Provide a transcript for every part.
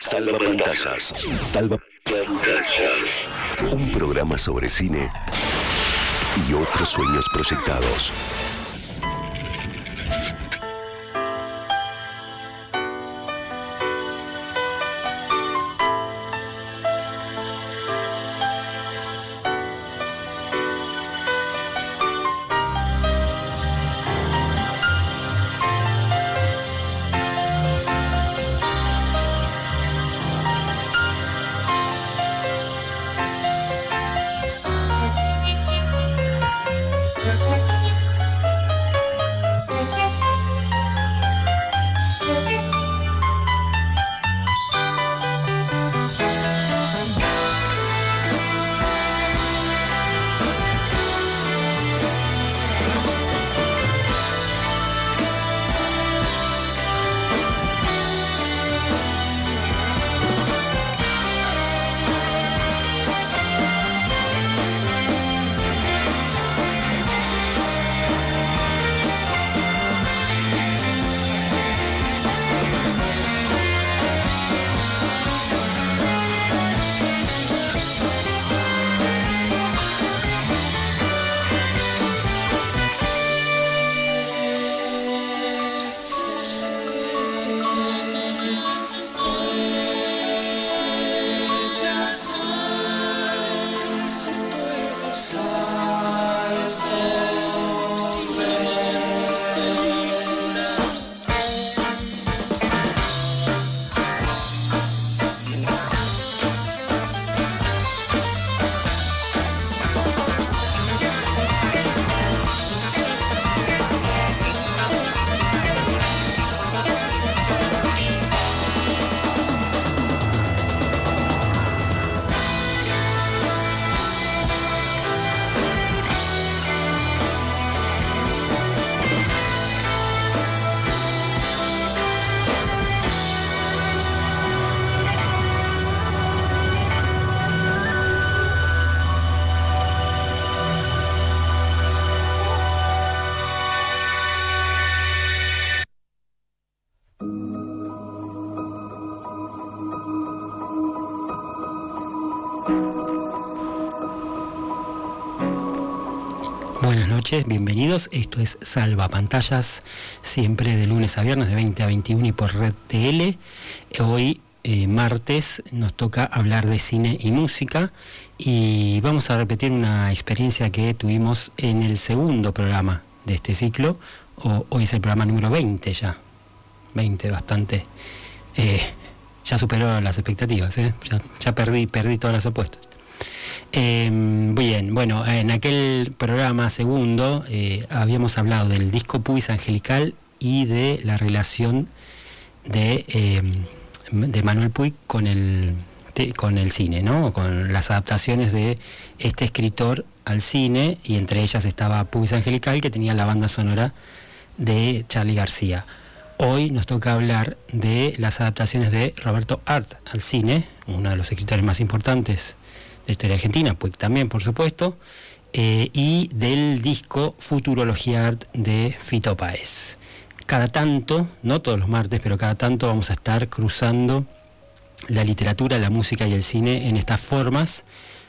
Salva Pantallas. Salva Pantallas. Un programa sobre cine y otros sueños proyectados. Buenas noches, bienvenidos. Esto es Salva Pantallas, siempre de lunes a viernes de 20 a 21 y por Red TL. Hoy, martes, nos toca hablar de cine y música y vamos a repetir una experiencia que tuvimos en el segundo programa de este ciclo. Hoy es el programa número 20 ya. 20, bastante. Ya superó las expectativas, ya perdí todas las apuestas. Bien, bueno, en aquel programa segundo habíamos hablado del disco Pubis Angelical y de la relación de Manuel Puig con el cine, ¿no? Con las adaptaciones de este escritor al cine, y entre ellas estaba Pubis Angelical, que tenía la banda sonora de Charly García. Hoy nos toca hablar de las adaptaciones de Roberto Art al cine, uno de los escritores más importantes de la historia argentina, Puig también, por supuesto, y del disco Futurología Art de Fito Páez. Cada tanto, no todos los martes, pero cada tanto vamos a estar cruzando la literatura, la música y el cine en estas formas.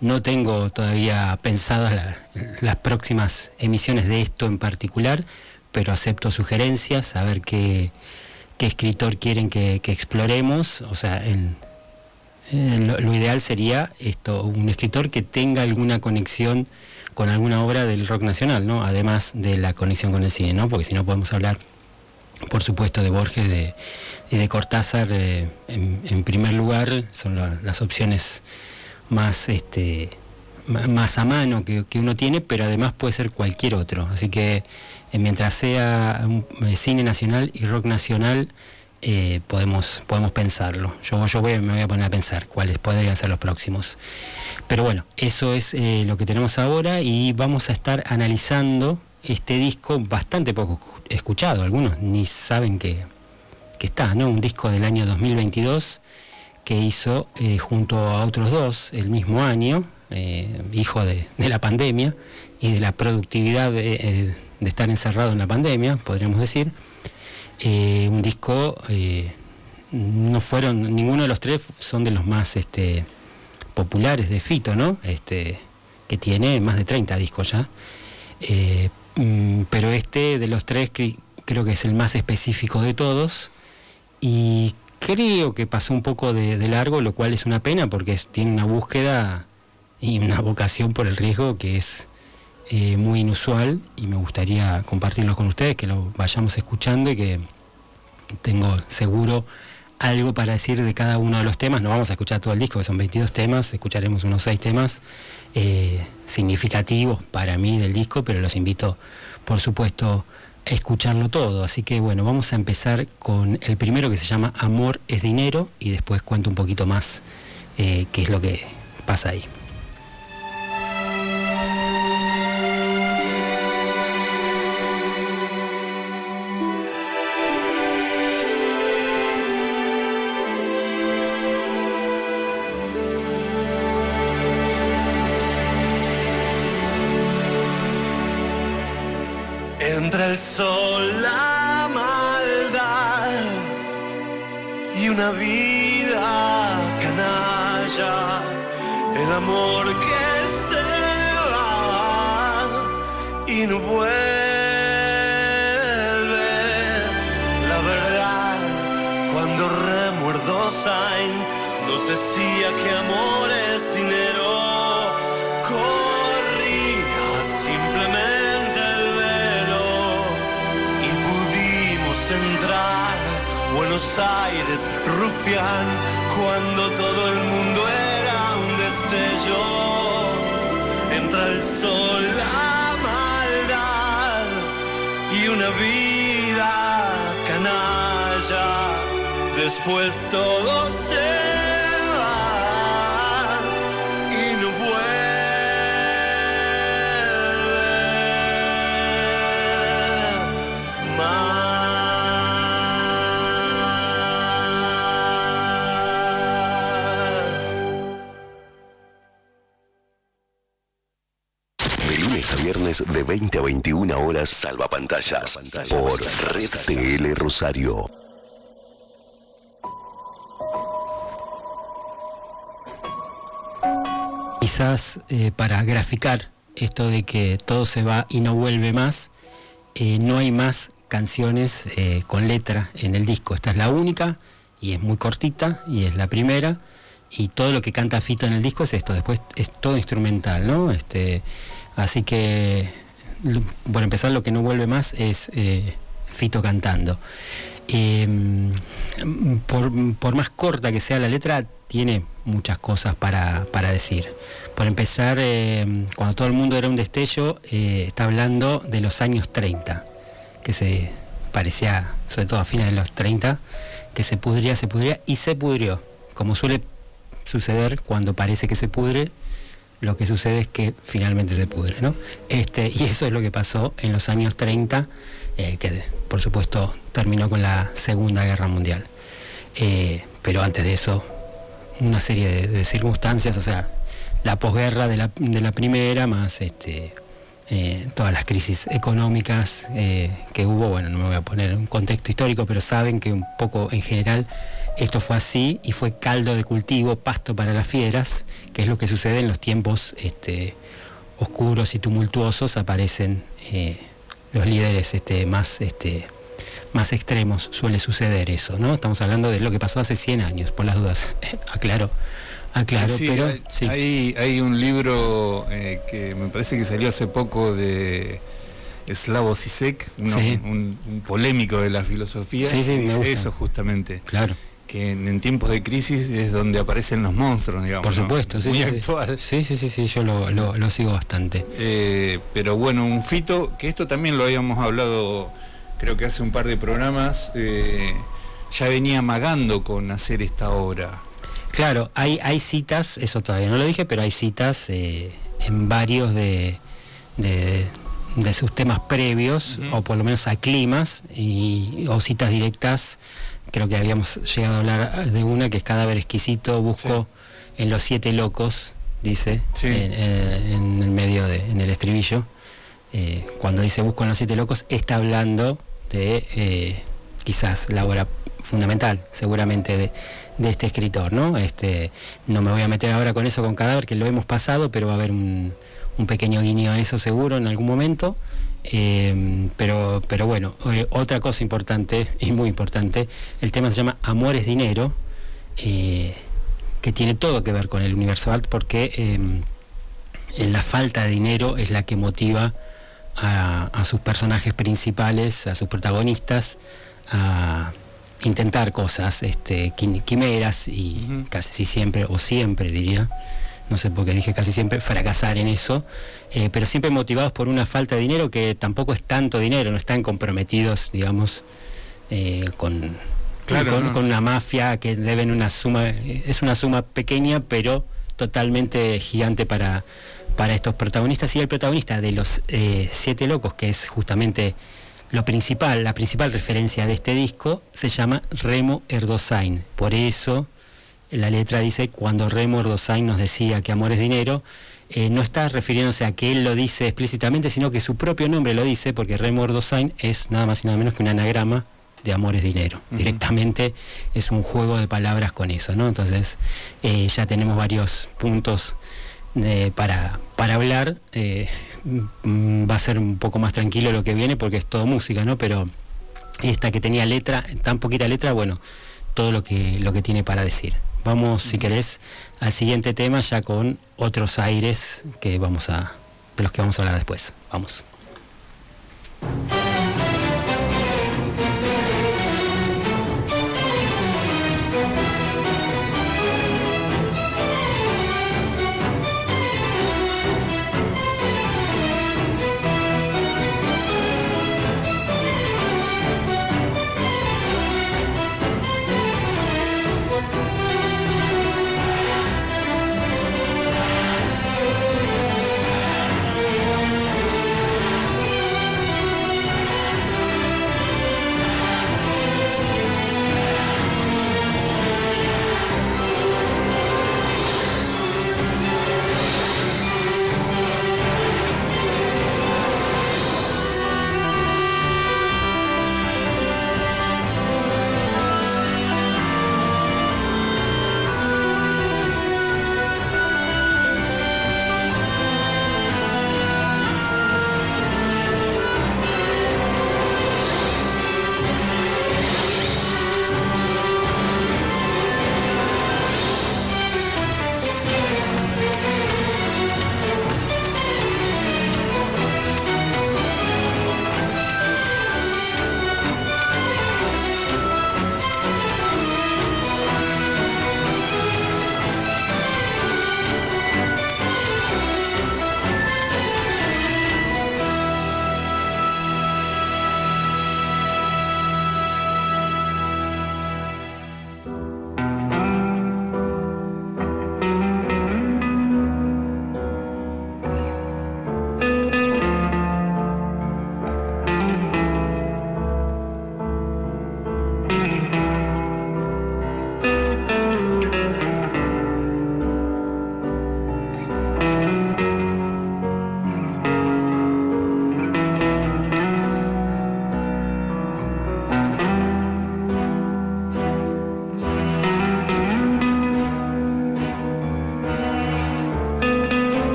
No tengo todavía pensadas las próximas emisiones de esto en particular, pero acepto sugerencias, a ver qué escritor quieren que exploremos. O sea, lo ideal sería un escritor que tenga alguna conexión con alguna obra del rock nacional, ¿no? Además de la conexión con el cine, ¿no? Porque si no podemos hablar, por supuesto, de Borges y de Cortázar en primer lugar. Son las opciones más a mano que uno tiene, pero además puede ser cualquier otro. Así que mientras sea cine nacional y rock nacional, podemos pensarlo. Yo me voy a poner a pensar cuáles podrían ser los próximos. Pero bueno, eso es lo que tenemos ahora, y vamos a estar analizando este disco bastante poco escuchado. Algunos ni saben que está, ¿no? Un disco del año 2022 que hizo junto a otros dos el mismo año, hijo de la pandemia y de la productividad de estar encerrado en la pandemia, podríamos decir. Un disco no fueron, ninguno de los tres son de los más populares de Fito, ¿no? Que tiene más de 30 discos ya. Pero de los tres creo que es el más específico de todos, y creo que pasó un poco de largo, lo cual es una pena porque tiene una búsqueda y una vocación por el riesgo que es muy inusual, y me gustaría compartirlo con ustedes, que lo vayamos escuchando, y que tengo seguro algo para decir de cada uno de los temas. No vamos a escuchar todo el disco, que son 22 temas, escucharemos unos 6 temas significativos para mí del disco, pero los invito, por supuesto, a escucharlo todo. Así que bueno, vamos a empezar con el primero, que se llama Amor es Dinero, y después cuento un poquito más qué es lo que pasa ahí. Entre el sol, la maldad y una vida canalla, el amor que se va y no vuelve, la verdad, cuando Remuerdo Sain nos decía que amor es dinero, corría simplemente el velo y pudimos entrar Buenos Aires, rufián, cuando todo el mundo era un destello. Entra el sol, la maldad y una vida canalla, después todo se va y no vuelve más. De lunes a viernes de 20 a 21 horas, Salvapantallas por Red TL Rosario. Quizás para graficar esto de que todo se va y no vuelve más, no hay más canciones con letra en el disco. Esta es la única, y es muy cortita, y es la primera, y todo lo que canta Fito en el disco es esto. Después es todo instrumental, ¿no? Así que, por empezar, lo que no vuelve más es Fito cantando. Por más corta que sea la letra, tiene muchas cosas para decir. Por empezar, cuando todo el mundo era un destello, está hablando de los años 30, que se parecía, sobre todo a fines de los 30, que se pudría y se pudrió, como suele suceder cuando parece que se pudre. Lo que sucede es que finalmente se pudre, ¿no? Y eso es lo que pasó en los años 30, que por supuesto terminó con la Segunda Guerra Mundial. Pero antes de eso, una serie de circunstancias, o sea, la posguerra de la primera, más todas las crisis económicas que hubo. Bueno, no me voy a poner en un contexto histórico, pero saben que un poco en general esto fue así, y fue caldo de cultivo, pasto para las fieras, que es lo que sucede en los tiempos oscuros y tumultuosos. Aparecen los líderes más extremos, suele suceder eso, ¿no? Estamos hablando de lo que pasó hace 100 años, por las dudas. aclaro, sí, pero sí. Hay un libro que me parece que salió hace poco de Slavoj Žižek, Sí. un polémico de la filosofía, Sí, que me dice gusta. eso justamente. Claro. Que en tiempos de crisis es donde aparecen los monstruos, digamos. Por supuesto, ¿no? sí. Muy Sí, actual. Sí, yo lo sigo bastante. Pero bueno, un Fito, que esto también lo habíamos hablado, creo que hace un par de programas, ya venía amagando con hacer esta obra. Claro, hay citas, eso todavía no lo dije, pero hay citas en varios de sus temas previos, Uh-huh. o por lo menos a climas, o citas directas. Creo que habíamos llegado a hablar de una que es Cadáver Exquisito, busco en Los Siete Locos, dice, Sí. en el medio en el estribillo. Cuando dice busco en Los Siete Locos, está hablando de quizás la obra fundamental, seguramente, de este escritor, ¿no? No me voy a meter ahora con eso, con Cadáver, que lo hemos pasado, pero va a haber un pequeño guiño a eso seguro en algún momento. Pero bueno, otra cosa importante, y muy importante, el tema se llama Amor es dinero, que tiene todo que ver con el universo art, porque la falta de dinero es la que motiva a sus personajes principales, a sus protagonistas, a intentar cosas, quimeras, y casi siempre, o siempre diría, no sé por qué dije casi siempre, fracasar en eso, pero siempre motivados por una falta de dinero, que tampoco es tanto dinero, no están comprometidos, digamos, con una mafia, que deben una suma, es una suma pequeña, pero totalmente gigante para estos protagonistas. Y el protagonista de los Siete Locos, que es justamente la principal referencia de este disco, se llama Remo Erdosain. Por eso la letra dice: cuando Remo Erdosain nos decía que amor es dinero, no está refiriéndose a que él lo dice explícitamente, sino que su propio nombre lo dice, porque Remo Erdosain es nada más y nada menos que un anagrama de amor es dinero. Directamente es un juego de palabras con eso, ¿no? Entonces ya tenemos varios puntos para hablar. Va a ser un poco más tranquilo lo que viene, porque es todo música, ¿no? Pero esta que tenía letra, tan poquita letra, bueno, todo lo que tiene para decir. Vamos, si querés, al siguiente tema, ya con otros aires de los que vamos a hablar después. Vamos.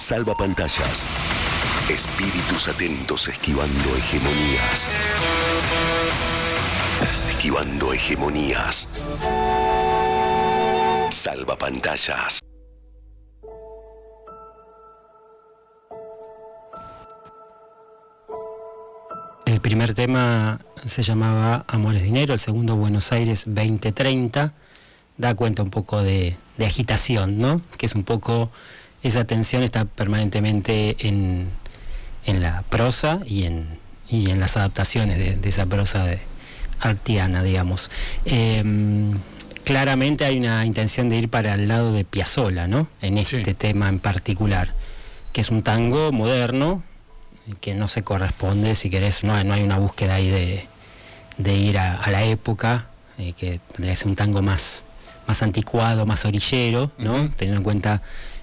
Salvapantallas. Espíritus atentos esquivando hegemonías. Esquivando hegemonías. Salvapantallas. El primer tema se llamaba Amor es Dinero, el segundo Buenos Aires 2030. Da cuenta un poco de agitación, ¿no? Que es un poco, esa tensión está permanentemente en la prosa y en las adaptaciones de esa prosa artiana, digamos. Claramente hay una intención de ir para el lado de Piazzolla, ¿no? En este tema en particular, que es un tango moderno, que no se corresponde, si querés, no hay una búsqueda ahí de ir a la época, que tendría que ser un tango más anticuado, más orillero, ¿no? Uh-huh. Teniendo en cuenta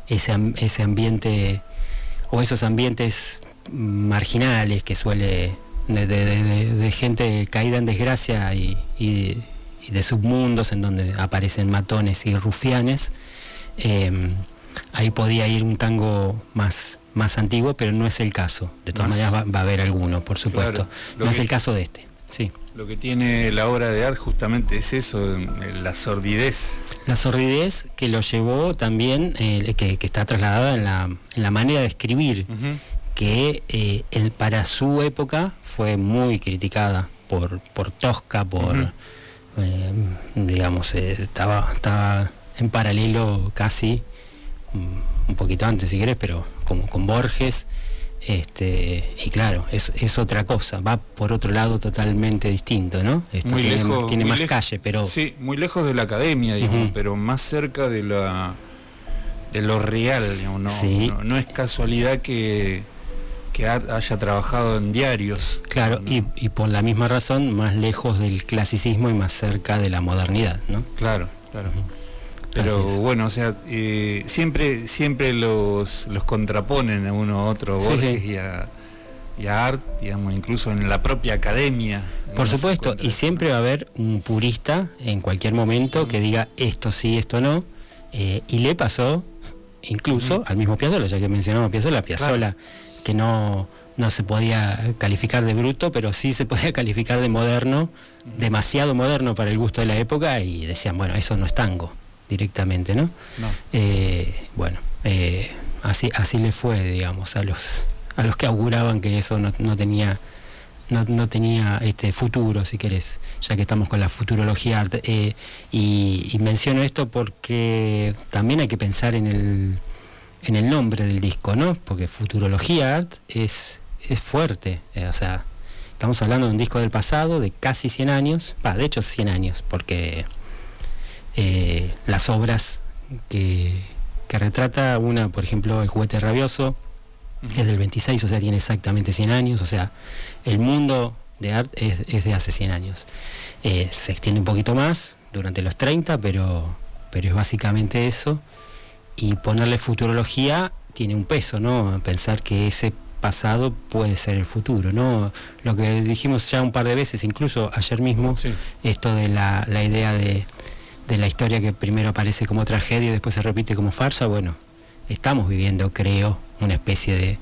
ese ambiente, o esos ambientes marginales que suele, de gente caída en desgracia y de submundos en donde aparecen matones y rufianes. Ahí podía ir un tango más antiguo, pero no es el caso. De todas maneras va a haber alguno, por supuesto. Claro, no es el caso de este. Sí. Lo que tiene la obra de Art justamente es eso, la sordidez. La sordidez que lo llevó también, que está trasladada en la manera de escribir, uh-huh. Que para su época fue muy criticada por tosca, por uh-huh. Digamos, estaba en paralelo casi, un poquito antes si querés, pero como con Borges. Y claro, es otra cosa, va por otro lado totalmente distinto, ¿no? Esto tiene más calle, pero... Sí, muy lejos de la academia, digamos, uh-huh. Pero más cerca de lo real, digamos, ¿no? Sí. No es casualidad que haya trabajado en diarios. Claro, ¿no? y por la misma razón, más lejos del clasicismo y más cerca de la modernidad, ¿no? Claro. Uh-huh. Pero bueno, o sea, siempre los contraponen a uno a otro, Borges sí. y a Art, digamos, incluso en la propia academia. Por supuesto, y siempre va a haber un purista en cualquier momento que diga esto sí, esto no, y le pasó incluso al mismo Piazzolla, ya que mencionamos Piazzolla, claro. Que no se podía calificar de bruto, pero sí se podía calificar de moderno, demasiado moderno para el gusto de la época, y decían, bueno, eso no es tango directamente, ¿no? Bueno, así le fue, digamos, a los que auguraban que eso no tenía futuro, si querés, ya que estamos con la futurología. Y menciono esto porque también hay que pensar en el nombre del disco, ¿no? Porque Futurología Art es fuerte, o sea, estamos hablando de un disco del pasado de casi 100 años, de hecho 100 años, porque las obras que retrata, una, por ejemplo, El juguete rabioso, es del 26, o sea, tiene exactamente 100 años, o sea, el mundo de Art es de hace 100 años. Se extiende un poquito más durante los 30, pero es básicamente eso, y ponerle futurología tiene un peso, ¿no? Pensar que ese pasado puede ser el futuro, ¿no? Lo que dijimos ya un par de veces, incluso ayer mismo, sí. Esto de la idea de la historia que primero aparece como tragedia y después se repite como farsa. Bueno, estamos viviendo, creo, una especie de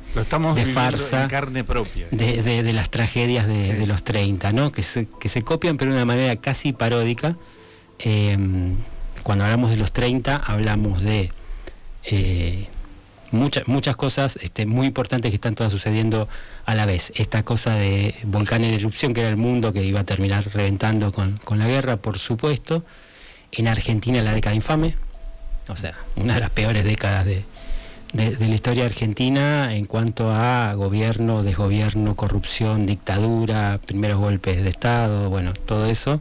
farsa en carne propia de las tragedias de los 30, ¿no? Que se copian, pero de una manera casi paródica. Cuando hablamos de los 30 hablamos de muchas cosas muy importantes que están todas sucediendo a la vez. Esta cosa de volcán en erupción, que era el mundo que iba a terminar reventando con la guerra, por supuesto. En Argentina, la década infame, o sea, una de las peores décadas de la historia argentina en cuanto a gobierno, desgobierno, corrupción, dictadura, primeros golpes de Estado, bueno, todo eso.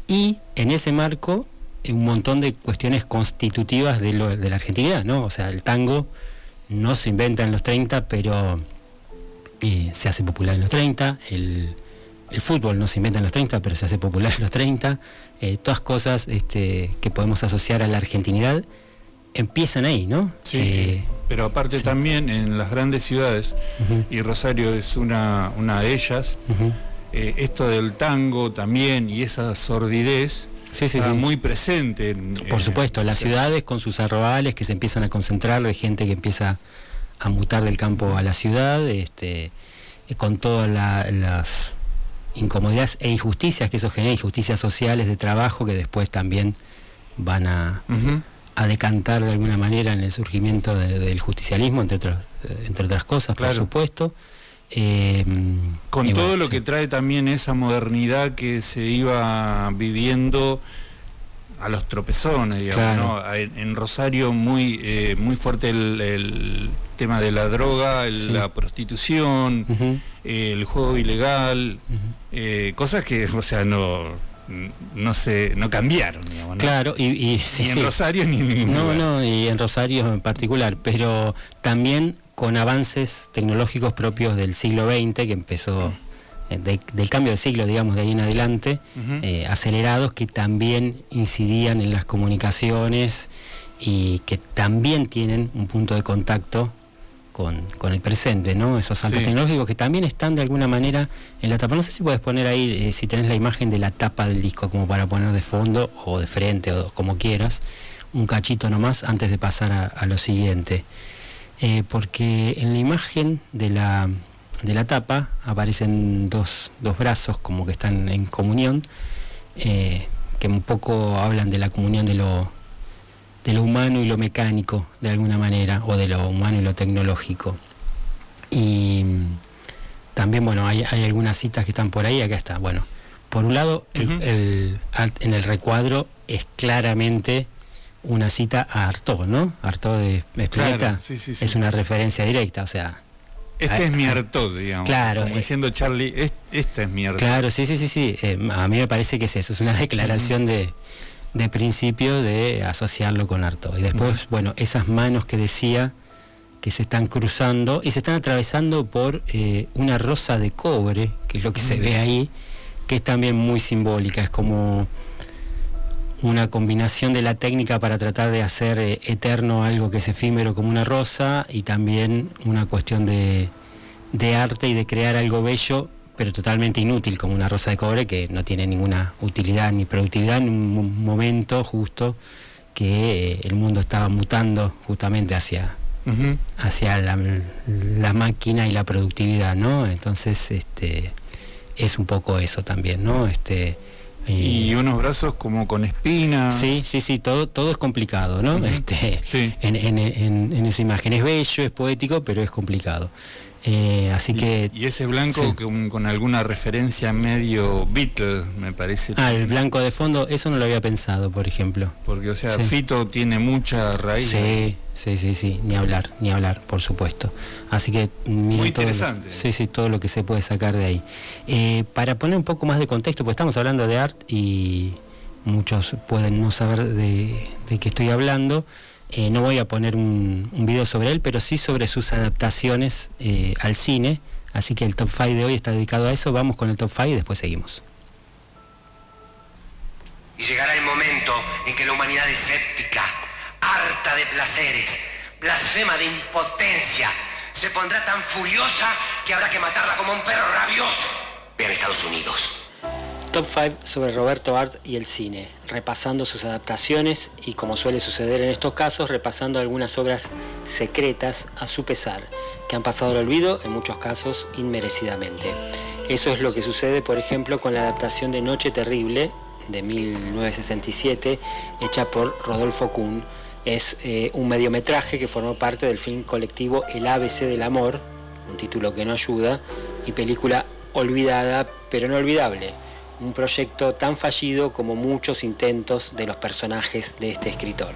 Y en ese marco, un montón de cuestiones constitutivas de la argentinidad, ¿no? O sea, el tango no se inventa en los 30, pero se hace popular en los 30, el fútbol no se inventa en los 30, pero se hace popular en los 30, todas cosas que podemos asociar a la argentinidad empiezan ahí, ¿no? Sí, pero aparte sí. También en las grandes ciudades, uh-huh. Y Rosario es una de ellas, uh-huh. Esto del tango también y esa sordidez está muy presente. Por supuesto, las ciudades con sus arrabales que se empiezan a concentrar de gente que empieza mutar del campo a la ciudad, con todas las incomodidades e injusticias que eso genera, injusticias sociales de trabajo que después también van a decantar de alguna manera en el surgimiento del justicialismo, entre otras cosas, claro. Por supuesto. Con todo lo que trae también esa modernidad que se iba viviendo a los tropezones, digamos, claro. ¿No? En Rosario muy fuerte el tema de la droga, la prostitución, el juego ilegal, cosas que, o sea, no cambiaron, digamos, ¿no? Claro, y ni en Rosario ni en ningún lugar. No, y en Rosario en particular, pero también con avances tecnológicos propios del siglo XX, que empezó del cambio de siglo, digamos, de ahí en adelante, acelerados, que también incidían en las comunicaciones y que también tienen un punto de contacto con el presente, ¿no? Esos saltos tecnológicos que también están de alguna manera en la tapa. No sé si puedes poner ahí, si tenés la imagen de la tapa del disco, como para poner de fondo o de frente o como quieras, un cachito nomás antes de pasar a lo siguiente. Porque en la imagen de la tapa aparecen dos brazos como que están en comunión, que un poco hablan de la comunión de lo humano y lo mecánico, de alguna manera, o de lo humano y lo tecnológico. Y también, bueno, hay algunas citas que están por ahí, acá está. Bueno, por un lado, en el recuadro es claramente una cita a Artaud, ¿no? Artaud de Spinetta, claro, sí. Es una referencia directa, o sea... Este es mi Artaud, digamos. Claro. Como diciendo Charlie, este es mi Artaud. Claro, sí. A mí me parece que es eso, es una declaración de principio de asociarlo con Artaud. Y después, bueno, esas manos que decía que se están cruzando y se están atravesando por una rosa de cobre, que es lo que se ve ahí, que es también muy simbólica, es como una combinación de la técnica para tratar de hacer eterno algo que es efímero como una rosa, y también una cuestión de arte y de crear algo bello pero totalmente inútil como una rosa de cobre, que no tiene ninguna utilidad ni productividad en un momento justo que el mundo estaba mutando justamente hacia la máquina y la productividad, ¿no? Entonces es un poco eso también, ¿no? Y unos brazos como con espinas. Sí, todo es complicado, ¿no? En esa imagen es bello, es poético, pero es complicado. Así que... Y ese blanco con alguna referencia medio Beatle, me parece. El blanco de fondo, eso no lo había pensado, por ejemplo. Porque, o sea, Fito tiene mucha raíz. Sí, ni hablar, por supuesto. Así que miren, muy interesante. Todo lo que se puede sacar de ahí. Para poner un poco más de contexto, pues estamos hablando de arte y muchos pueden no saber de qué estoy hablando. No voy a poner un video sobre él, pero sí sobre sus adaptaciones al cine. Así que el Top 5 de hoy está dedicado a eso. Vamos con el Top 5 y después seguimos. Y llegará el momento en que la humanidad escéptica, harta de placeres, blasfema de impotencia, se pondrá tan furiosa que habrá que matarla como un perro rabioso. Vean Estados Unidos. Top 5 sobre Roberto Art y el cine, repasando sus adaptaciones y, como suele suceder en estos casos, repasando algunas obras secretas a su pesar, que han pasado al olvido, en muchos casos inmerecidamente. Eso es lo que sucede, por ejemplo, con la adaptación de Noche Terrible, de 1967, hecha por Rodolfo Kuhn. Es un mediometraje que formó parte del film colectivo El ABC del Amor, un título que no ayuda, y película olvidada pero no olvidable. Un proyecto tan fallido como muchos intentos de los personajes de este escritor.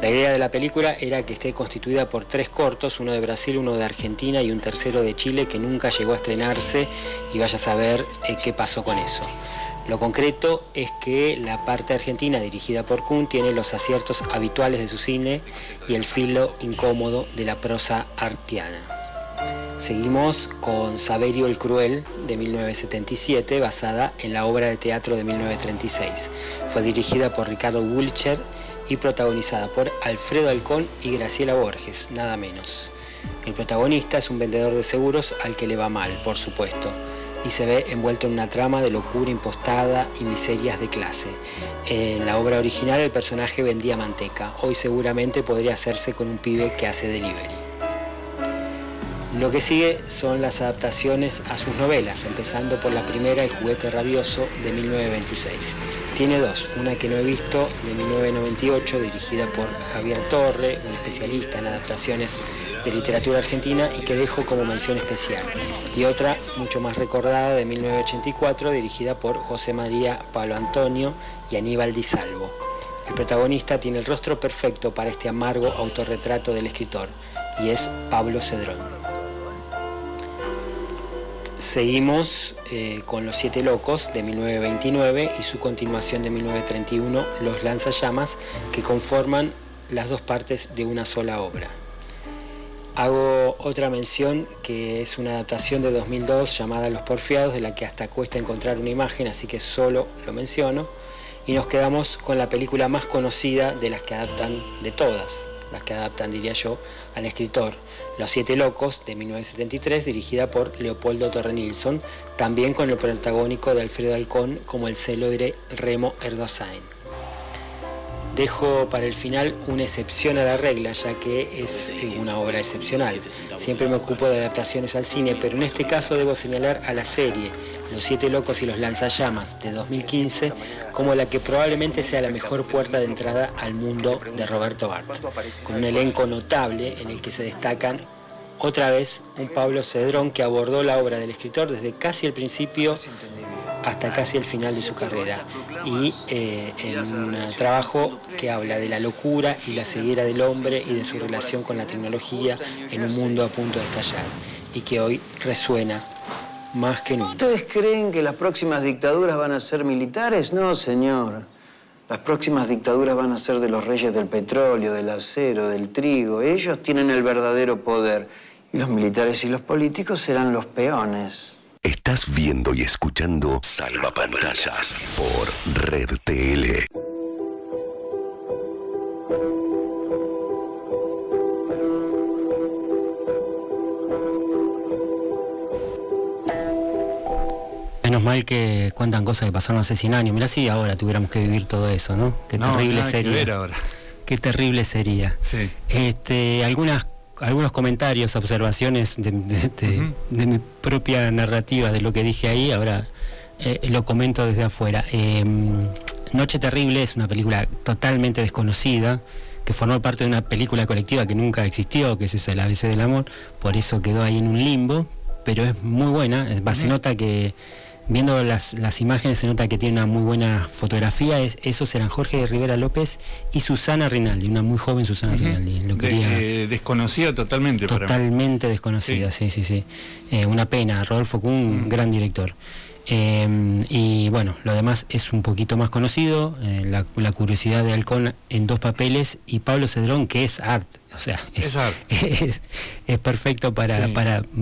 La idea de la película era que esté constituida por 3 cortos, uno de Brasil, uno de Argentina y un tercero de Chile, que nunca llegó a estrenarse, y vaya a saber qué pasó con eso. Lo concreto es que la parte argentina, dirigida por Kuhn, tiene los aciertos habituales de su cine y el filo incómodo de la prosa artiana. Seguimos con Saverio el Cruel, de 1977, basada en la obra de teatro de 1936. Fue dirigida por Ricardo Wilcher y protagonizada por Alfredo Alcón y Graciela Borges, nada menos. El protagonista es un vendedor de seguros al que le va mal, por supuesto, y se ve envuelto en una trama de locura impostada y miserias de clase. En la obra original el personaje vendía manteca, hoy seguramente podría hacerse con un pibe que hace delivery. Lo que sigue son las adaptaciones a sus novelas, empezando por la primera, El juguete rabioso, de 1926. Tiene dos, una que no he visto, de 1998, dirigida por Javier Torre, un especialista en adaptaciones de literatura argentina y que dejo como mención especial. Y otra, mucho más recordada, de 1984, dirigida por José María Pablo Antonio y Aníbal Di Salvo. El protagonista tiene el rostro perfecto para este amargo autorretrato del escritor, y es Pablo Cedrón. Seguimos con Los Siete Locos, de 1929, y su continuación de 1931, Los Lanzallamas, que conforman las dos partes de una sola obra. Hago otra mención, que es una adaptación de 2002 llamada Los Porfiados, de la que hasta cuesta encontrar una imagen, así que solo lo menciono. Y nos quedamos con la película más conocida de las que adaptan, de todas las que adaptan, diría yo, al escritor, Los Siete Locos, de 1973, dirigida por Leopoldo Torre Nilsson, también con el protagónico de Alfredo Alcón como el célebre Remo Erdosain. Dejo para el final una excepción a la regla, ya que es una obra excepcional. Siempre me ocupo de adaptaciones al cine, pero en este caso debo señalar a la serie Los Siete Locos y los Lanzallamas, de 2015, como la que probablemente sea la mejor puerta de entrada al mundo de Roberto Art, con un elenco notable en el que se destacan otra vez un Pablo Cedrón que abordó la obra del escritor desde casi el principio hasta casi el final de su carrera, y en un trabajo que habla de la locura y la ceguera del hombre y de su relación con la tecnología en un mundo a punto de estallar, y que hoy resuena más que nunca. ¿Ustedes creen que las próximas dictaduras van a ser militares? No, señor. Las próximas dictaduras van a ser de los reyes del petróleo, del acero, del trigo. Ellos tienen el verdadero poder. Y los militares y los políticos serán los peones. Estás viendo y escuchando Salvapantallas por Red TL. Menos mal que cuentan cosas que pasaron hace 100 años. Mirá si ahora tuviéramos que vivir todo eso, ¿no? Qué terrible sería. Que ver ahora. Qué terrible sería. Sí. Algunos comentarios, observaciones de mi propia narrativa de lo que dije ahí, ahora lo comento desde afuera. Noche Terrible es una película totalmente desconocida, que formó parte de una película colectiva que nunca existió, que es esa, El ABC del amor, por eso quedó ahí en un limbo, pero es muy buena. Se nota que, viendo las imágenes, se nota que tiene una muy buena fotografía. Esos eran Jorge Rivera López y Susana Rinaldi, una muy joven Susana Rinaldi. Desconocida totalmente. Totalmente desconocida, sí. Una pena, Rodolfo Kuhn, gran director. Y bueno, lo demás es un poquito más conocido, la curiosidad de Alcón en dos papeles, y Pablo Cedrón, que es art, o sea, es perfecto para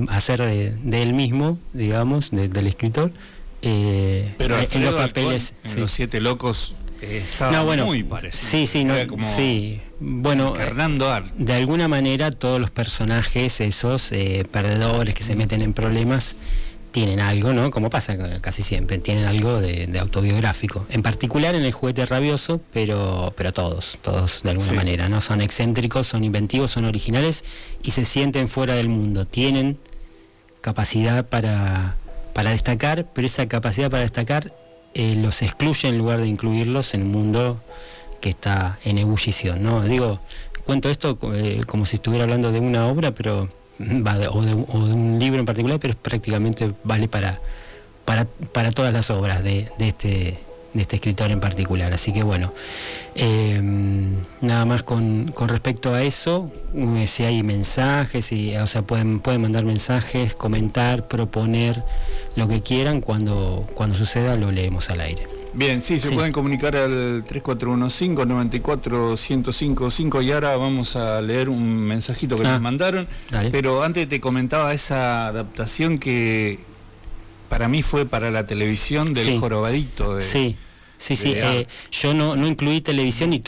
hacer de él mismo, digamos, del escritor. Pero en los papeles Alcón, en Los Siete Locos estaba muy parecido. Bueno, Hernando Art. De alguna manera todos los personajes, esos perdedores que se meten en problemas, tienen algo, ¿no? Como pasa casi siempre, tienen algo de autobiográfico. En particular en El Juguete Rabioso, pero todos de alguna manera, ¿no? Son excéntricos, son inventivos, son originales y se sienten fuera del mundo. Tienen capacidad para destacar, pero esa capacidad para destacar los excluye en lugar de incluirlos en un mundo que está en ebullición, ¿no? Digo, cuento esto como si estuviera hablando de una obra, pero o de un libro en particular, pero prácticamente vale para todas las obras de este escritor en particular. Así que bueno, nada más con respecto a eso. Si hay mensajes, o sea, pueden mandar mensajes, comentar, proponer lo que quieran. Cuando suceda lo leemos al aire. Bien, se pueden comunicar al 3415-94-1055, y ahora vamos a leer un mensajito que nos mandaron. Dale. Pero antes te comentaba esa adaptación que para mí fue para la televisión del Jorobadito. Yo no incluí televisión y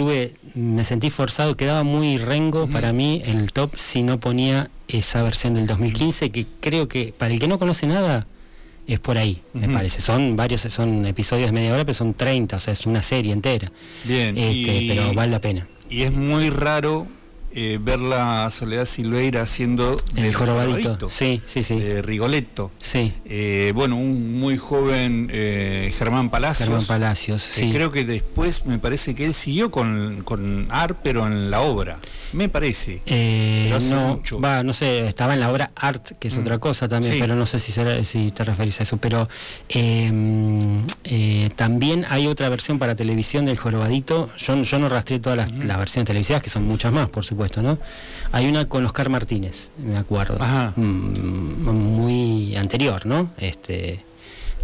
me sentí forzado, quedaba muy rengo para mí en el top si no ponía esa versión del 2015, que creo que para el que no conoce nada es por ahí, me parece. Son episodios de media hora, pero son 30, o sea, es una serie entera. Bien, pero vale la pena. Y es muy raro verla a Soledad Silveira haciendo el jorobadito. Sí. Rigoletto. Sí. Bueno, un muy joven Germán Palacios. Sí. Creo que después me parece que él siguió con Art, pero en la obra. Me parece. No sé, estaba en la obra Art, que es otra cosa también, pero no sé si te referís a eso. Pero también hay otra versión para televisión del jorobadito. Yo no rastreé todas las versiones televisivas, que son muchas más, por supuesto, ¿no? Hay una con Oscar Martínez, me acuerdo. Muy anterior, ¿no?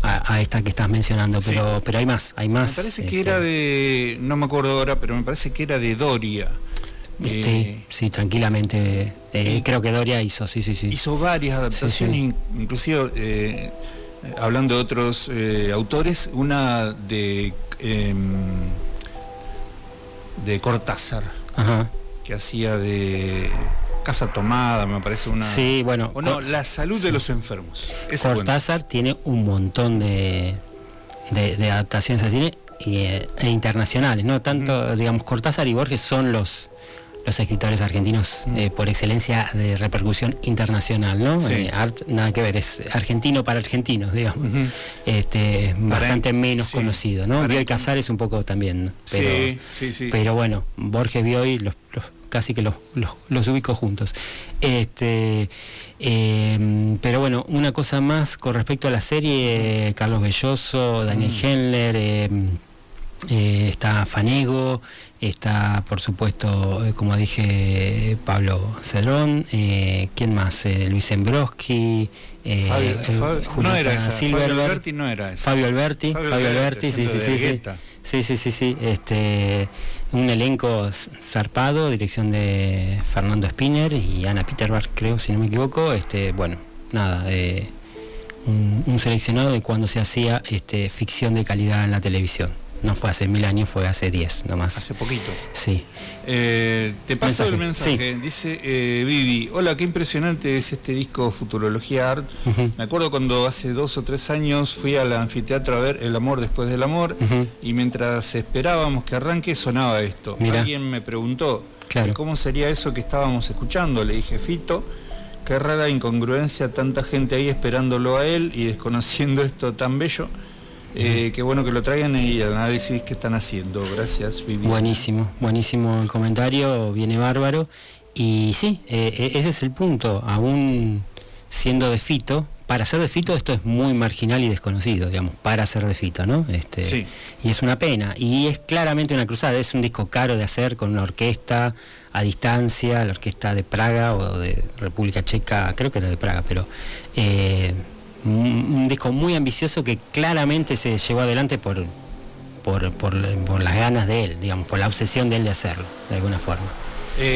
A esta que estás mencionando, pero hay más. Me parece que era de, no me acuerdo ahora, pero me parece que era de Doria. Sí, tranquilamente. Creo que Doria hizo, sí. Hizo varias adaptaciones, inclusive hablando de otros autores, una de Cortázar, que hacía de Casa Tomada, me parece una... Sí, bueno... La salud de los enfermos. Cortázar tiene un montón de adaptaciones al cine e internacionales, no tanto, digamos, Cortázar y Borges son los escritores argentinos por excelencia de repercusión internacional, ¿no? Art, nada que ver, es argentino para argentinos, digamos. Bastante menos conocido, ¿no? Bioy Casares un poco también, ¿no? Pero bueno, Borges, Bioy, casi que los ubico juntos. Pero bueno, una cosa más con respecto a la serie, Carlos Belloso, Daniel Hendler, está Fanego, está por supuesto, como dije, Pablo Cedrón, ¿quién más? Luis Embroski, Julieta Silverberg, Fabio Alberti, sí. Un elenco zarpado, dirección de Fernando Spinner y Ana Peterberg, creo, si no me equivoco. Bueno, nada, un seleccionado de cuando se hacía ficción de calidad en la televisión. No fue hace 1000 años, fue hace 10 nomás. Hace poquito. Sí. Te paso el mensaje. Sí. Dice Vivi, hola, qué impresionante es este disco Futurología Art. Me acuerdo cuando hace 2 o 3 años fui al anfiteatro a ver El amor después del amor, y mientras esperábamos que arranque sonaba esto. Mirá. Alguien me preguntó, ¿cómo sería eso que estábamos escuchando? Le dije, Fito, qué rara incongruencia, tanta gente ahí esperándolo a él y desconociendo esto tan bello. Qué bueno que lo traigan y el análisis que están haciendo. Gracias, Vivi. Buenísimo el comentario, viene bárbaro. Y sí, ese es el punto. Aún siendo de Fito, para ser de Fito esto es muy marginal y desconocido, digamos, para ser de Fito, ¿no? Y es una pena. Y es claramente una cruzada, es un disco caro de hacer con una orquesta a distancia, la orquesta de Praga o de República Checa, creo que era de Praga, pero... un disco muy ambicioso que claramente se llevó adelante por las ganas de él, digamos, por la obsesión de él de hacerlo, de alguna forma.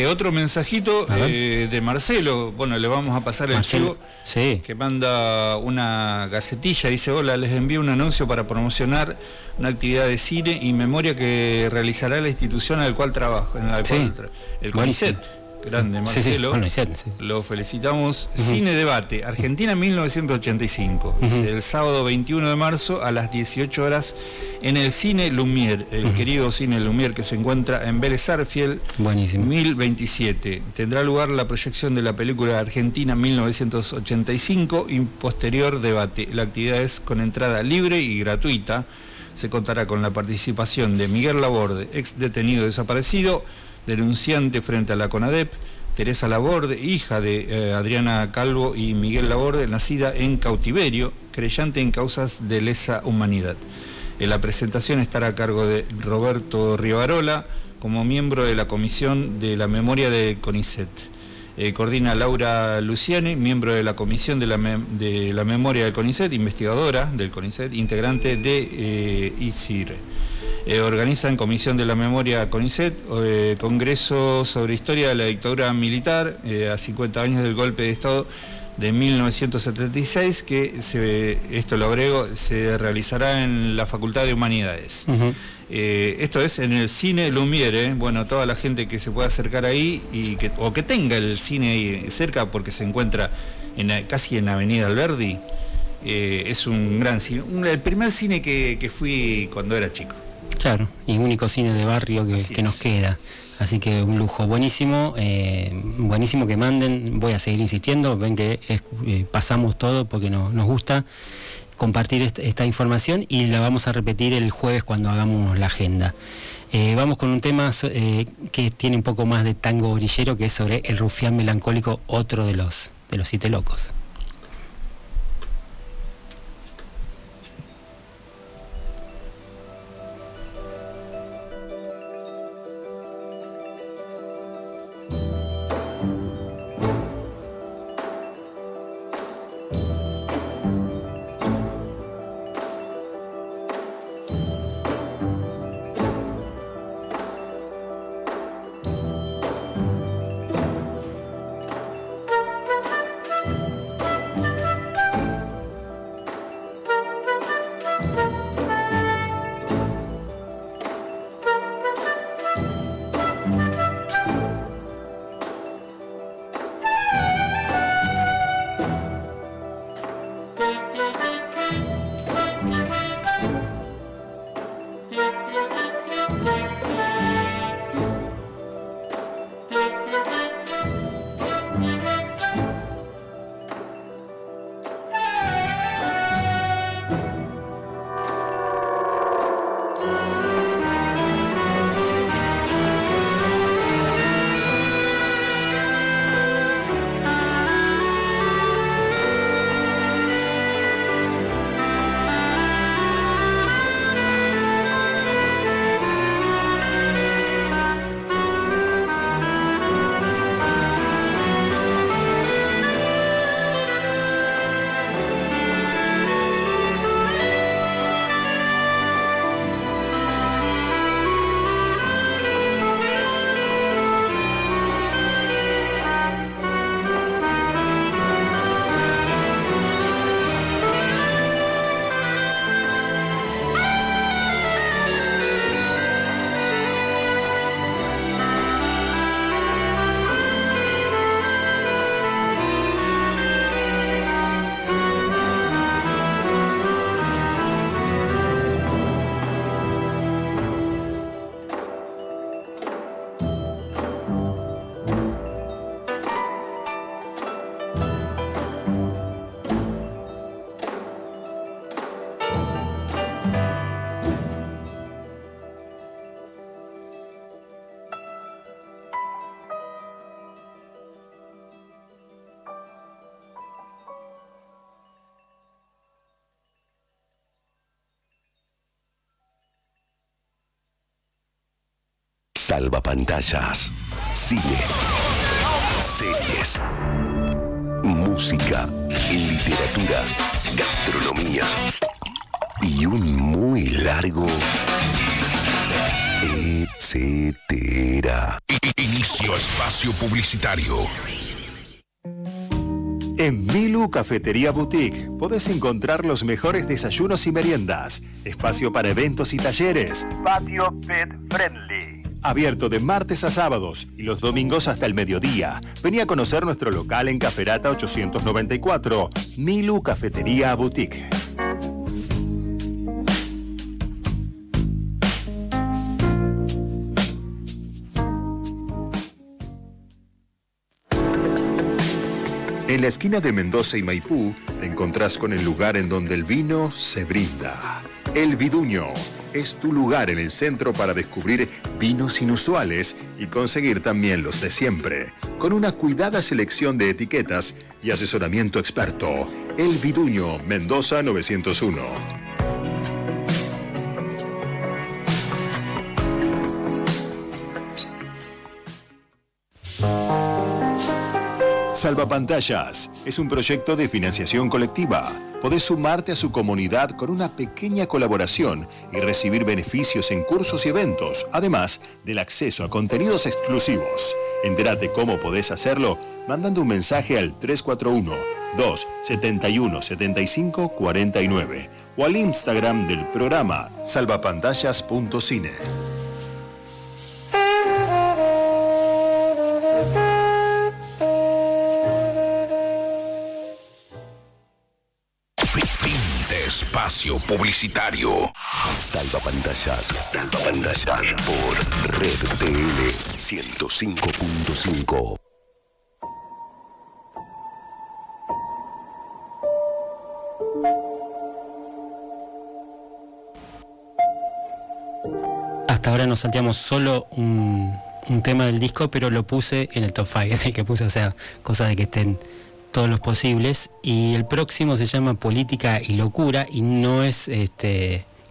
Otro mensajito de Marcelo, bueno, le vamos a pasar el chivo, que manda una gacetilla, dice, hola, les envío un anuncio para promocionar una actividad de cine y memoria que realizará la institución en la cual trabajo, el CONICET. Grande, Marcelo. Lo felicitamos. Cine Debate, Argentina 1985. El sábado 21 de marzo a las 18 horas en el Cine Lumière, el querido Cine Lumière que se encuentra en Vélez Sarsfield, 1027. Tendrá lugar la proyección de la película Argentina 1985 y posterior debate. La actividad es con entrada libre y gratuita. Se contará con la participación de Miguel Laborde, ex detenido desaparecido, denunciante frente a la CONADEP, Teresa Laborde, hija de Adriana Calvo y Miguel Laborde, nacida en cautiverio, creyente en causas de lesa humanidad. La presentación estará a cargo de Roberto Rivarola, como miembro de la Comisión de la Memoria de CONICET. Coordina Laura Luciani, miembro de la Comisión de la Memoria del CONICET, investigadora del CONICET, integrante de ICIR. Organizan Comisión de la Memoria CONICET, Congreso sobre Historia de la Dictadura Militar a 50 años del golpe de Estado de 1976, que esto lo agrego, se realizará en la Facultad de Humanidades. Esto es en el Cine Lumière, bueno, toda la gente que se pueda acercar ahí o que tenga el cine ahí cerca porque se encuentra casi en Avenida Alberdi, es un gran cine, el primer cine que fui cuando era chico. Claro, y único cine de barrio que nos queda. Así que un lujo, buenísimo que manden, voy a seguir insistiendo, ven que pasamos todo porque nos gusta compartir esta información y la vamos a repetir el jueves cuando hagamos la agenda. Vamos con un tema que tiene un poco más de tango orillero, que es sobre el rufián melancólico, otro de los Siete Locos. Salvapantallas, cine, series, música, literatura, gastronomía y un muy largo etcétera. Inicio espacio publicitario. En Milu Cafetería Boutique podés encontrar los mejores desayunos y meriendas, espacio para eventos y talleres, patio pet friendly. Abierto de martes a sábados y los domingos hasta el mediodía. Vení a conocer nuestro local en Caferata 894, Milu Cafetería Boutique. En la esquina de Mendoza y Maipú te encontrás con el lugar en donde el vino se brinda. El Viduño es tu lugar en el centro para descubrir vinos inusuales y conseguir también los de siempre, con una cuidada selección de etiquetas y asesoramiento experto. El Viduño, Mendoza 901. Salvapantallas es un proyecto de financiación colectiva. Podés sumarte a su comunidad con una pequeña colaboración y recibir beneficios en cursos y eventos, además del acceso a contenidos exclusivos. Entérate cómo podés hacerlo mandando un mensaje al 341-271-7549 o al Instagram del programa salvapantallas.cine. espacio publicitario. Salvapantallas por Red TL 105.5. Hasta ahora nos salteamos solo un tema del disco, pero lo puse en el top 5, es el que puse, o sea, cosa de que estén todos los posibles. Y el próximo se llama Política y Locura, y no es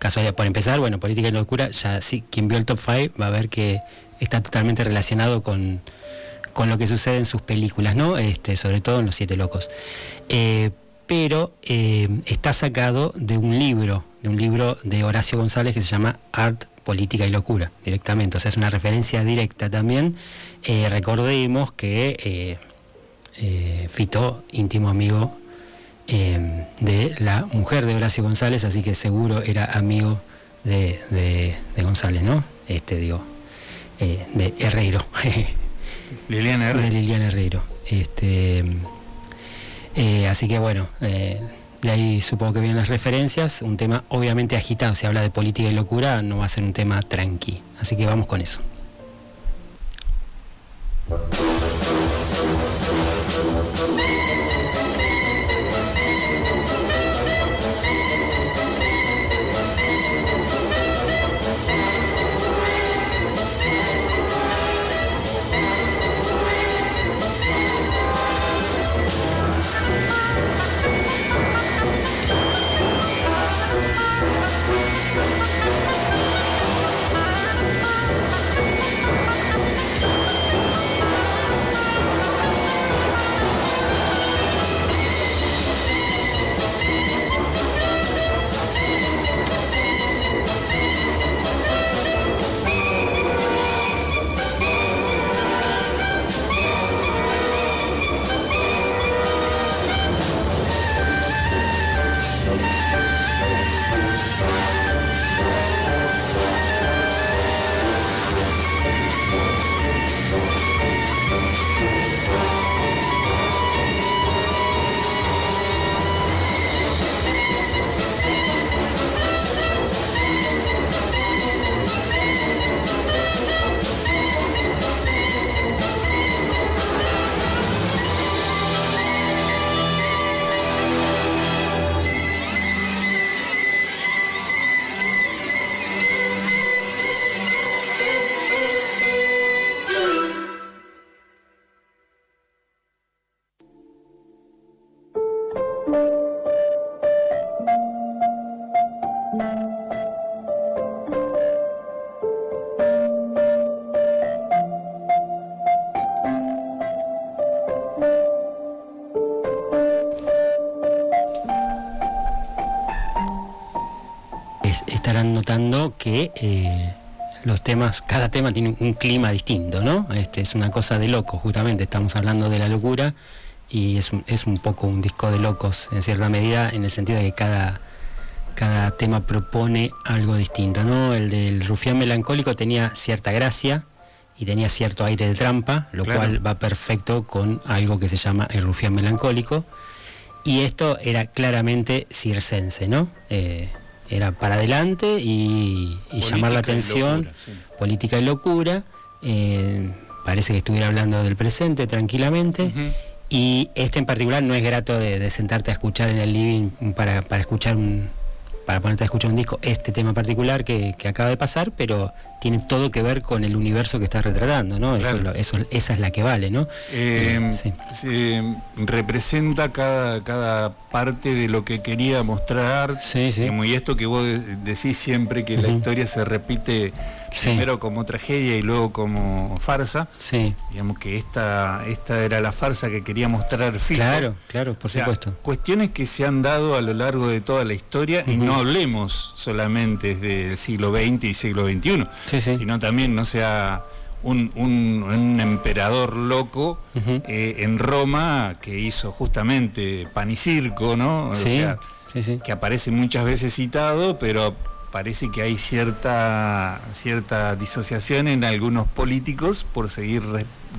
casualidad. Por empezar, bueno, Política y Locura, ya sí, quien vio el top 5 va a ver que está totalmente relacionado con lo que sucede en sus películas, ¿no? Sobre todo en Los Siete Locos. Pero está sacado de un libro de Horacio González que se llama Art, Política y Locura, directamente. O sea, es una referencia directa también. Recordemos que Fito, íntimo amigo de la mujer de Horacio González, así que seguro era amigo de González, ¿no? De Herrero. Liliana Herrero. De Liliana Herrero. Así que bueno, de ahí supongo que vienen las referencias. Un tema obviamente agitado, si habla de política y locura, no va a ser un tema tranqui. Así que vamos con eso. Estarán notando que los temas, cada tema tiene un clima distinto, ¿no? Es una cosa de locos, justamente estamos hablando de la locura y es un poco un disco de locos en cierta medida, en el sentido de que cada tema propone algo distinto, ¿no? El del Rufián Melancólico tenía cierta gracia y tenía cierto aire de trampa, lo cual va perfecto con algo que se llama el Rufián Melancólico, y esto era claramente circense, ¿no? Era para adelante y llamar la atención, locura, sí. Política y locura, parece que estuviera hablando del presente tranquilamente, y en particular no es grato de sentarte a escuchar en el living para ponerte a escuchar un disco, tema particular que acaba de pasar, pero tiene todo que ver con el universo que está retratando, ¿no? Claro. Esa es la que vale, ¿no? Sí. Se representa cada parte de lo que quería mostrar, sí. Y esto que vos decís siempre, que la historia se repite primero como tragedia y luego como farsa. Sí. Digamos que esta era la farsa que quería mostrar Fito. Claro, por supuesto. Cuestiones que se han dado a lo largo de toda la historia, y no hablemos solamente del siglo XX y siglo XXI, sino también, no sea un emperador loco en Roma que hizo justamente pan y circo, ¿no? O sea, que aparece muchas veces citado, pero parece que hay cierta disociación en algunos políticos por seguir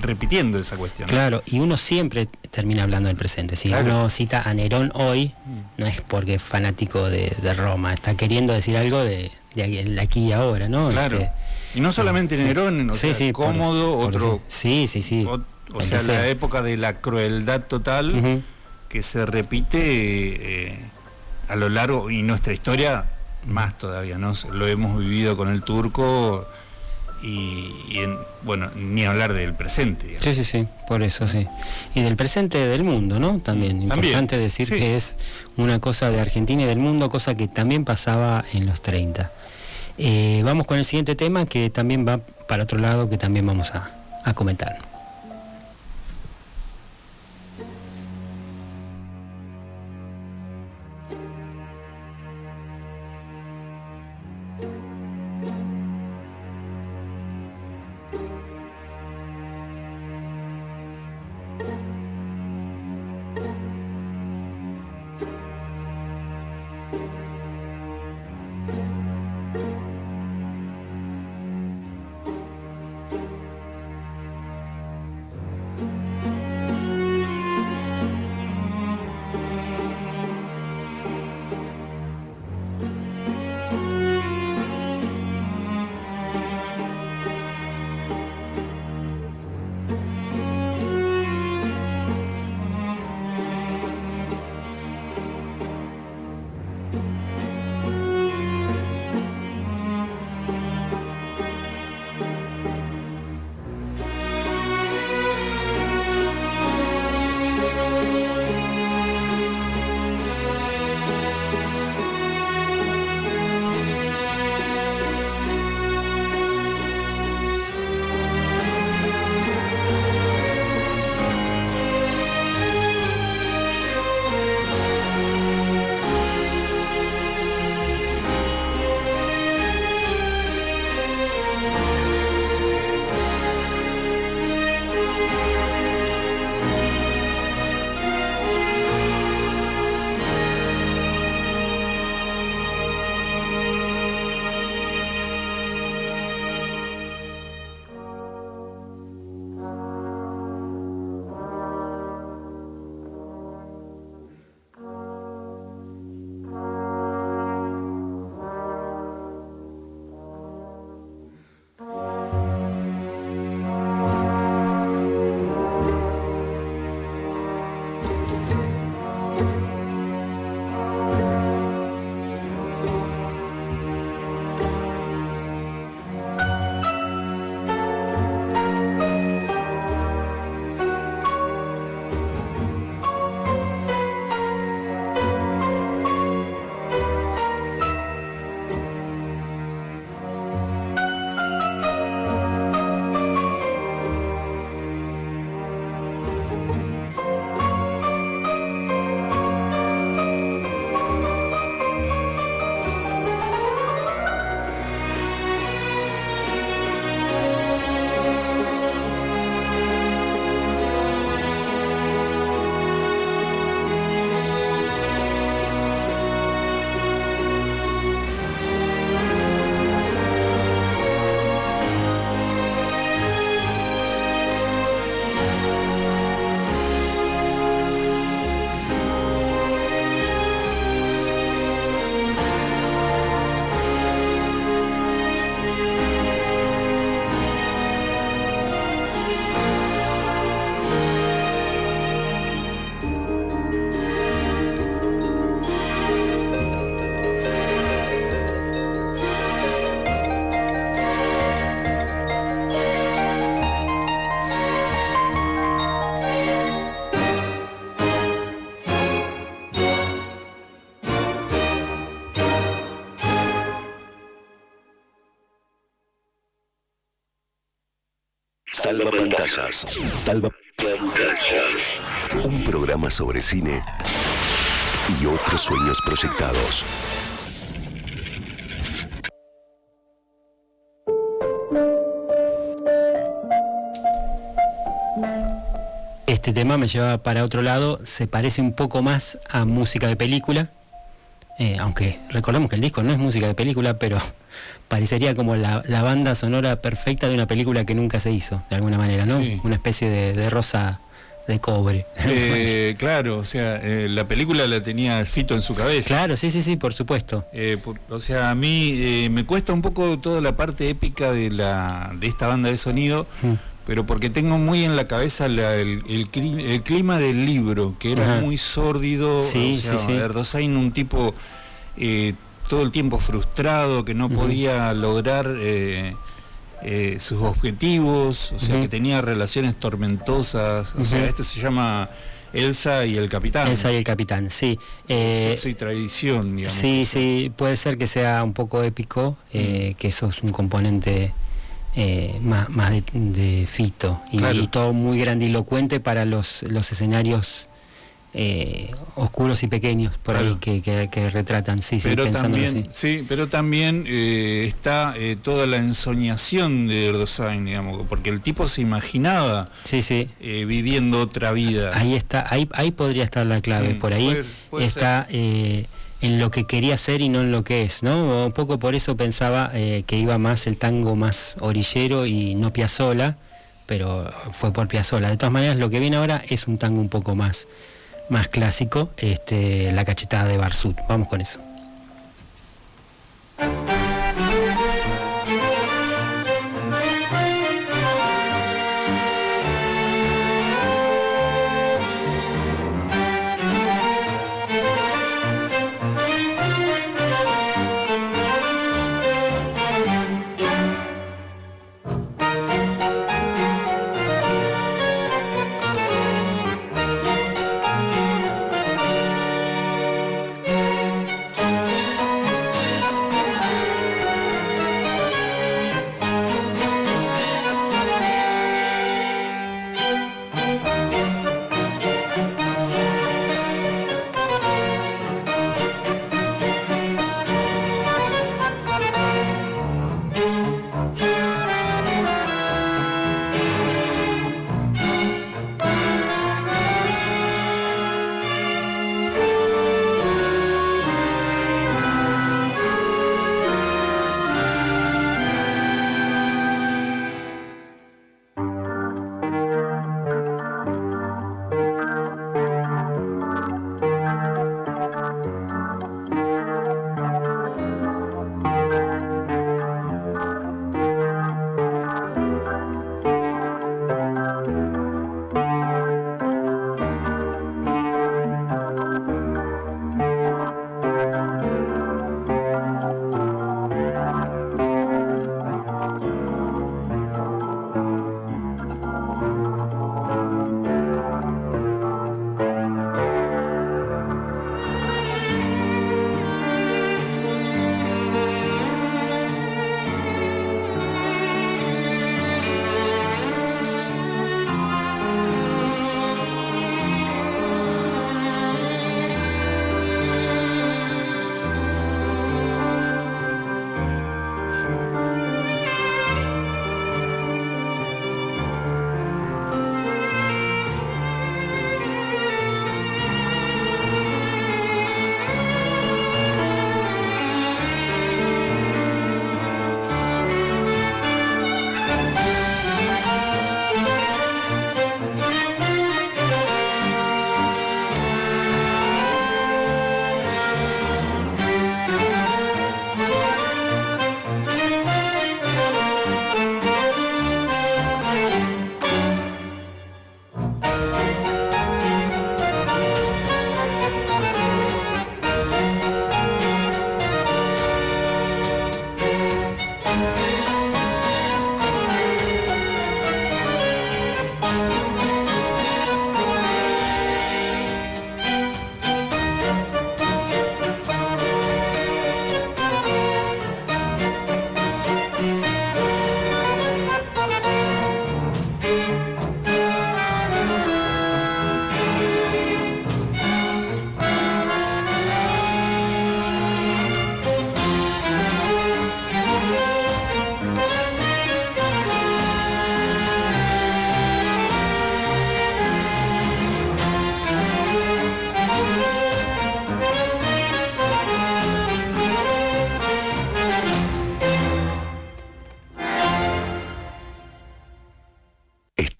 repitiendo esa cuestión. Claro, y uno siempre termina hablando del presente. Si uno cita a Nerón hoy, no es porque es fanático de Roma, está queriendo decir algo de aquí y ahora, ¿no? Claro. Y no solamente Nerón, Cómodo, otro... Sí. O sea, la época de la crueldad total que se repite a lo largo, y nuestra historia más todavía, ¿no? Lo hemos vivido con el turco bueno, ni hablar del presente, digamos. Sí, por eso sí. Y del presente del mundo, ¿no? También, importante decir que es una cosa de Argentina y del mundo, cosa que también pasaba en los 30. Vamos con el siguiente tema, que también va para otro lado, que también vamos a comentar. Salvapantallas. Salvapantallas. Un programa sobre cine y otros sueños proyectados. Este tema me lleva para otro lado, se parece un poco más a música de película, aunque recordemos que el disco no es música de película, pero parecería como la banda sonora perfecta de una película que nunca se hizo, de alguna manera, ¿no? Sí. Una especie de rosa de cobre. Claro, o sea, la película la tenía Fito en su cabeza. Claro, sí, por supuesto. O sea, a mí me cuesta un poco toda la parte épica de esta banda de sonido, pero porque tengo muy en la cabeza el clima del libro, que era muy sórdido. Sí. Erdosheim, un tipo todo el tiempo frustrado, que no podía lograr sus objetivos, o sea, que tenía relaciones tormentosas. O sea, este se llama Elsa y el Capitán. Elsa y el Capitán, sí. Sexo y tradición, digamos. Sí, puede ser que sea un poco épico, que eso es un componente más de Fito, y todo muy grandilocuente para los escenarios oscuros y pequeños por ahí que retratan, pero pensándolo también, así. Sí, pero también está toda la ensoñación de Erdosheim, digamos, porque el tipo se imaginaba viviendo otra vida. Ahí está, ahí podría estar la clave, por ahí puede está en lo que quería ser y no en lo que es, ¿no? Un poco por eso pensaba que iba más el tango más orillero y no Piazzolla, pero fue por Piazzolla. De todas maneras, lo que viene ahora es un tango un poco más clásico, La cachetada de Barsut. Vamos con eso.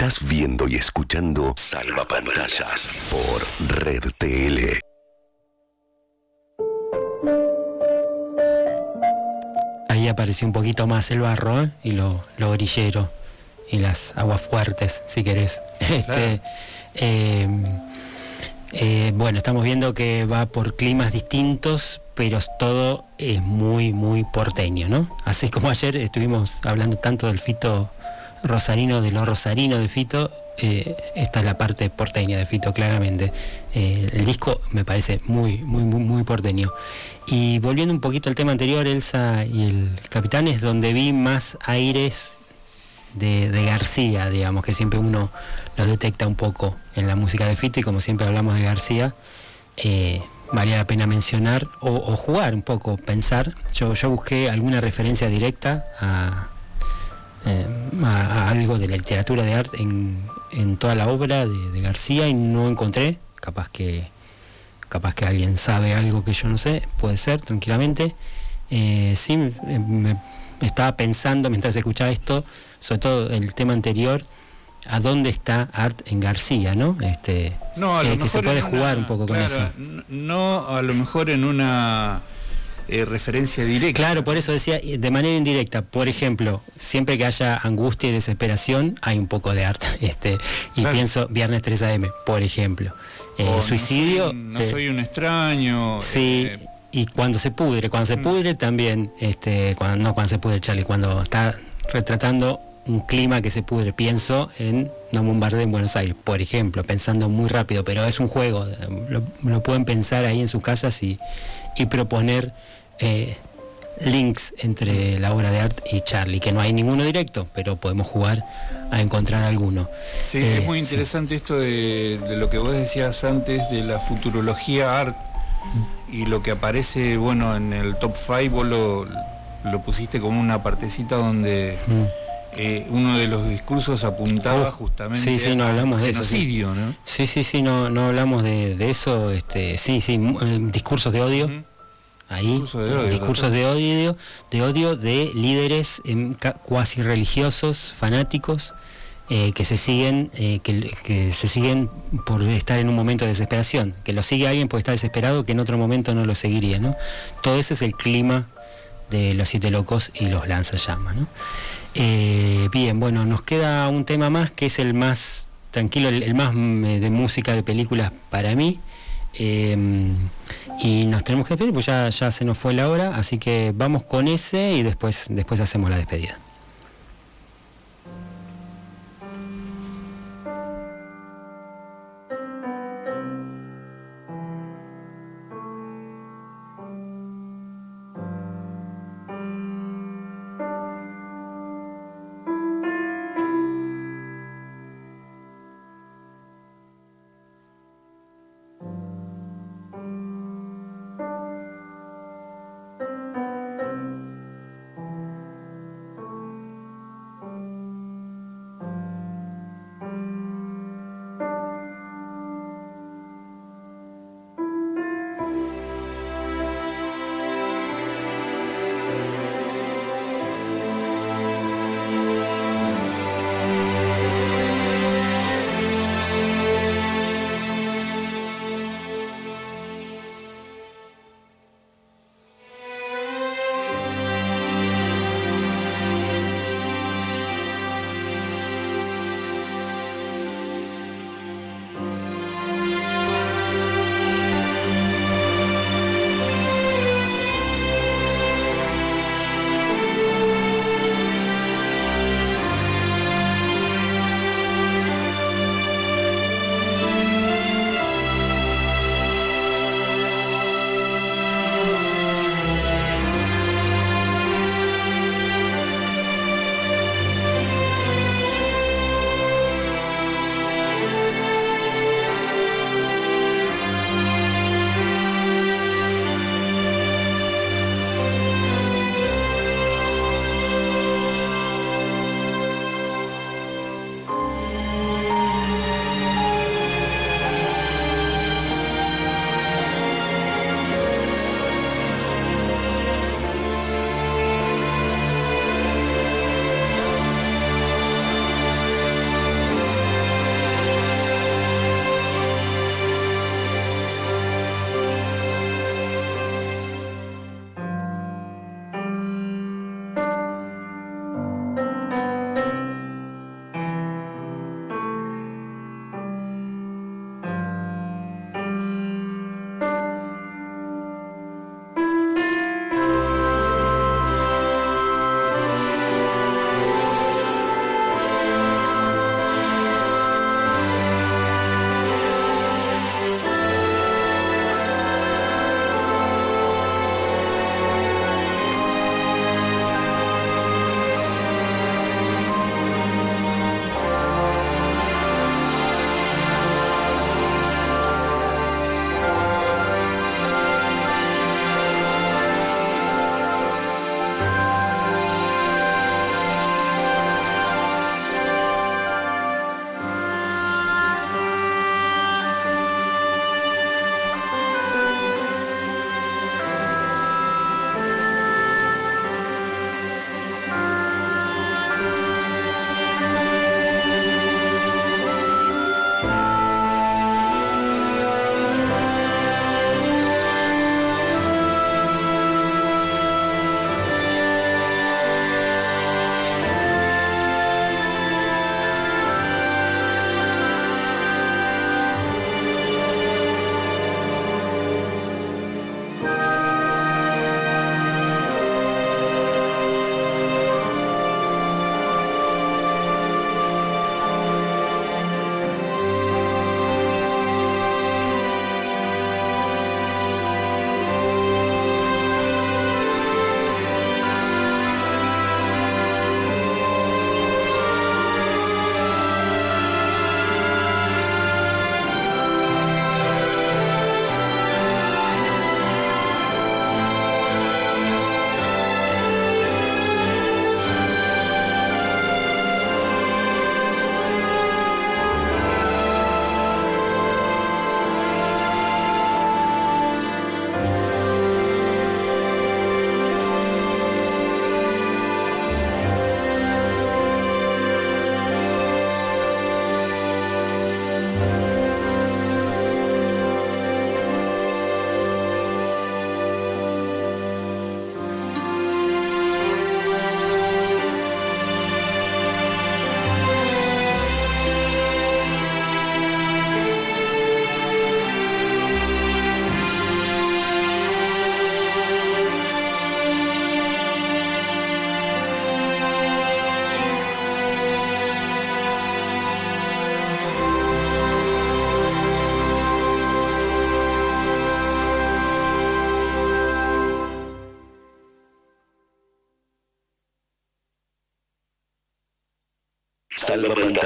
Estás viendo y escuchando Salvapantallas por Red TL. Ahí apareció un poquito más el barro, y lo grillero y las aguas fuertes, si querés. Claro. Bueno, estamos viendo que va por climas distintos, pero todo es muy, muy porteño, ¿no? Así como ayer estuvimos hablando tanto del Fito rosarino, de lo rosarino de Fito, esta es la parte porteña de Fito, claramente. El disco me parece muy, muy, muy, muy porteño. Y volviendo un poquito al tema anterior, Elsa y el Capitán, es donde vi más aires de García, digamos, que siempre uno los detecta un poco en la música de Fito, y como siempre hablamos de García, valía la pena mencionar o jugar un poco, pensar. Yo busqué alguna referencia directa a algo de la literatura de arte en toda la obra de García, y no encontré. Capaz que alguien sabe algo que yo no sé, puede ser, tranquilamente. Sí, me estaba pensando mientras escuchaba esto, sobre todo el tema anterior, a dónde está Art en García, ¿no? No, a lo que mejor se puede en jugar un poco, claro, con eso. No, a lo mejor en una referencia directa. Claro, por eso decía de manera indirecta. Por ejemplo, siempre que haya angustia y desesperación, hay un poco de Art. Y claro, pienso Viernes 3 AM, por ejemplo. Suicidio. No soy un extraño. Sí. Y cuando se pudre también, cuando se pudre, Charlie, cuando está retratando un clima que se pudre, pienso en No bombardeen Buenos Aires, por ejemplo, pensando muy rápido, pero es un juego, lo pueden pensar ahí en sus casas y proponer links entre la obra de Art y Charlie, que no hay ninguno directo, pero podemos jugar a encontrar alguno. Sí, es muy interesante esto de lo que vos decías antes, de la futurología Art. Y lo que aparece, bueno, en el top 5 vos lo pusiste como una partecita donde uno de los discursos apuntaba justamente no hablamos de genocidio, eso, sí. Sí, no hablamos de eso, discursos de odio. Ahí, discursos de odio de líderes cuasi religiosos, fanáticos, que se siguen por estar en un momento de desesperación, que lo sigue alguien porque está desesperado, que en otro momento no lo seguiría, ¿no? Todo ese es el clima de Los Siete Locos y los Lanzallamas, ¿no? Bien, bueno, nos queda un tema más, que es el más tranquilo, el más de música de películas para mí, y nos tenemos que despedir, pues ya se nos fue la hora, así que vamos con ese y después hacemos la despedida.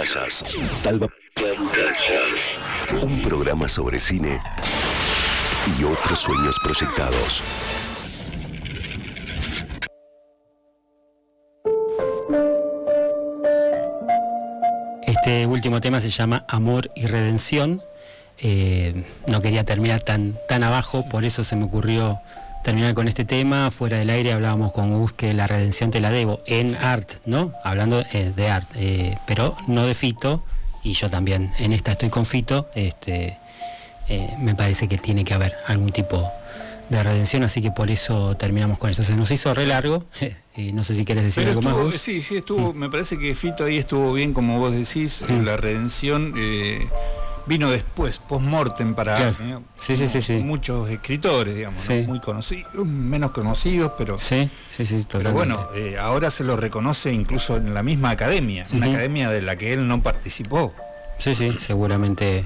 Salvapantallas. Salvapantallas. Un programa sobre cine y otros sueños proyectados. Este último tema se llama Amor y Redención. No quería terminar tan abajo, por eso se me ocurrió terminar con este tema. Fuera del aire hablábamos con Gus que la redención te la debo en Art, ¿no? Hablando de Art, pero no de Fito, y yo también en esta estoy con Fito. Me parece que tiene que haber algún tipo de redención, así que por eso terminamos con eso. Se nos hizo re largo, y no sé si querés decir algo más. Sí, estuvo, me parece que Fito ahí estuvo bien, como vos decís. La redención vino después, post-mortem, para claro. Muchos escritores, digamos, ¿no? Muy conocidos, menos conocidos, pero pero bueno, ahora se lo reconoce incluso en la misma academia, una academia de la que él no participó. Sí, seguramente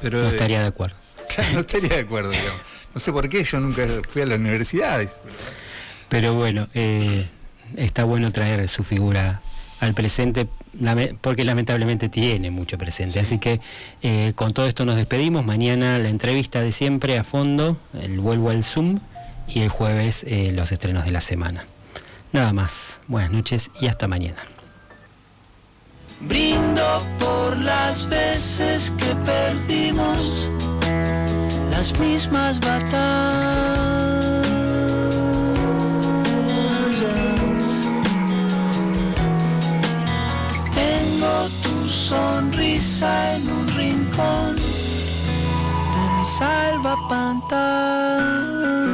pero, no estaría de acuerdo. Claro, no estaría de acuerdo, digamos. No sé por qué, yo nunca fui a la universidad. Pero bueno, está bueno traer su figura al presente, porque lamentablemente tiene mucho presente. Así que con todo esto nos despedimos. Mañana la entrevista de siempre a fondo, el vuelvo al Zoom, y el jueves los estrenos de la semana. Nada más, buenas noches y hasta mañana. Brindo por las veces que perdimos las mismas batallas. Tengo tu sonrisa en un rincón de mi salvapantallas.